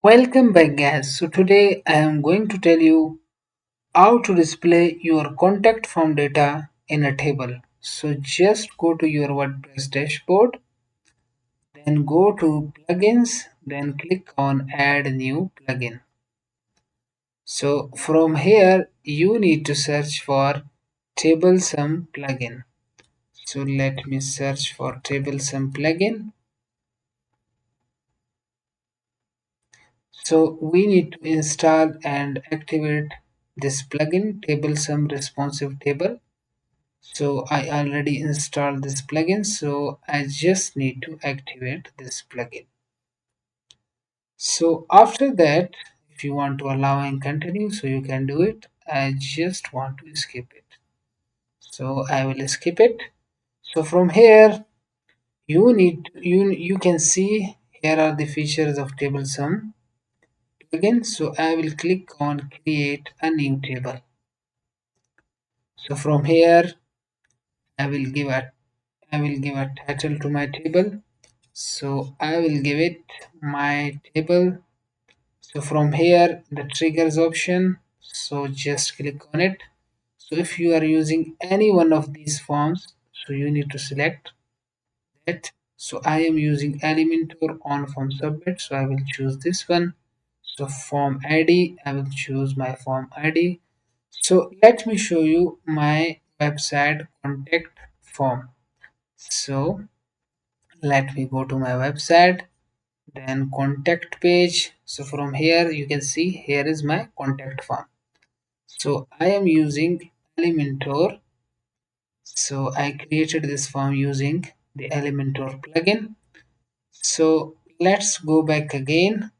Welcome back guys. So today I am going to tell you how to display your contact form data in a table. So just go to your WordPress dashboard, then go to plugins, then click on add new plugin. So from here you need to search for tablesome plugin. So let me search for tablesome plugin. So we need to install and activate this plugin tablesome responsive table. So I already installed this plugin, so I just need to activate this plugin. So after that, if you want to allow and continue, so you can do it. I just want to skip it. So I will skip it. So from here, you can see here are the features of tablesome plugin. So I will click on create a new table. So from here, I will give a I will give a title to my table. So I will give it my table. So from here the triggers option, so just click on it. So if you are using any one of these forms, so you need to select that. So I am using Elementor on form submit, so I will choose this one. So form ID, I will choose my form ID. So let me show you my website contact form. So let me go to my website, then contact page. So from here you can see here is my contact form. So I am using Elementor. So I created this form using the Elementor plugin. So let's go back again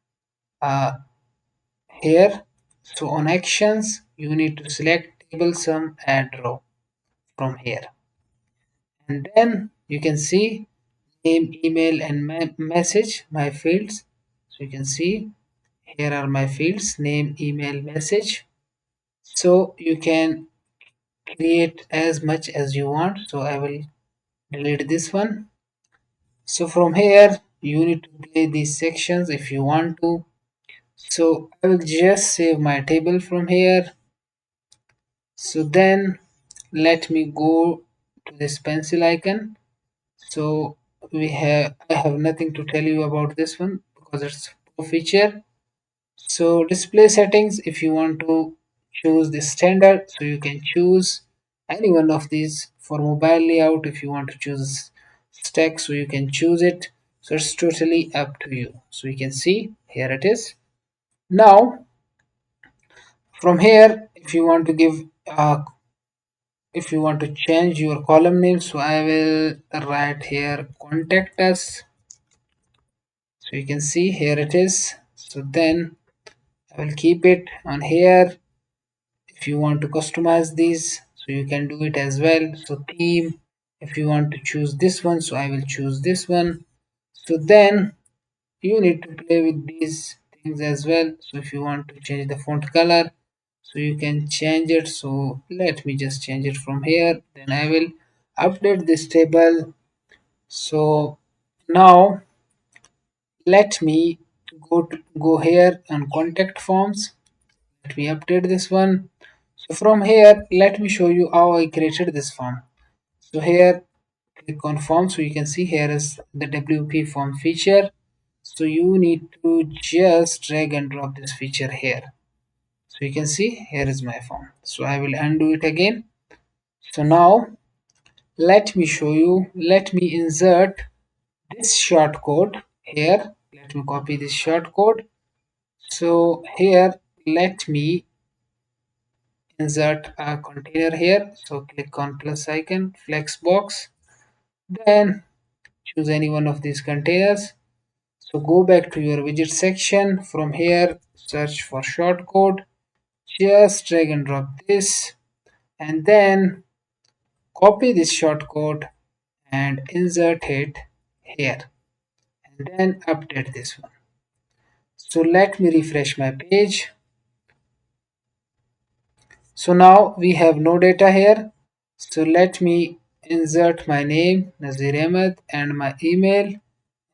uh, here. So on actions you need to select table sum add row from here, and then you can see name, email, and message, my fields. So you can see here are my fields name, email, message. So you can create as much as you want. So I will delete this one. So from here you need to play these sections if you want to. So I will just save my table from here. So then let me go to this pencil icon. So I have nothing to tell you about this one because it's a pro feature. So display settings, if you want to choose the standard, so you can choose any one of these. For mobile layout, if you want to choose stack, so you can choose it. So it's totally up to you. So you can see here it is. Now from here, if you want to change your column name, so I will write here contact us. So you can see here it is. So then I will keep it on here. If you want to customize these, so you can do it as well. So theme, if you want to choose this one, so I will choose this one. So then you need to play with these things as well. So if you want to change the font color, so you can change it. So let me just change it from here, then I will update this table. So now let me go here on contact forms. Let me update this one. So from here, let me show you how I created this form. So here, click on form. So you can see here is the WP form feature. So you need to just drag and drop this feature here. So you can see here is my form. So I will undo it again. So now let me show you. Let me insert this short code here. Let me copy this short code. So here, let me insert a container here. So click on plus icon, flex box, then choose any one of these containers. So go back to your widget section. From here, search for shortcode, just drag and drop this, and then copy this shortcode and insert it here, and then update this one. So let me refresh my page. So now we have no data here. So let me insert my name Nazir Ahmed and my email,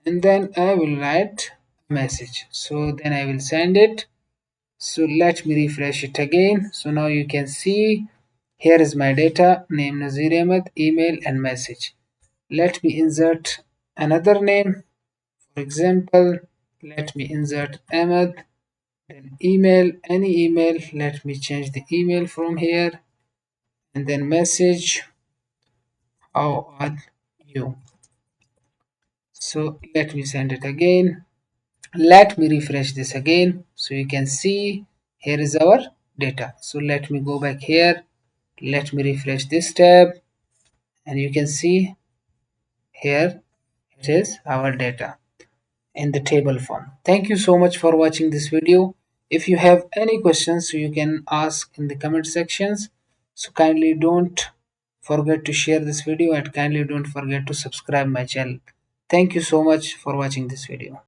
and then I will write message. So then I will send it. So let me refresh it again. So now you can see here is my data, name Nazir Ahmed, email and message. Let me insert another name. For example, let me insert Ahmed, then email, any email. Let me change the email from here, and then message, how are you? So let me send it again. Let me refresh this again. So you can see here is our data. So let me go back here. Let me refresh this tab, and you can see here it is our data in the table form. Thank you so much for watching this video. If you have any questions, so you can ask in the comment sections. So kindly don't forget to share this video, and kindly don't forget to subscribe my channel. Thank you so much for watching this video.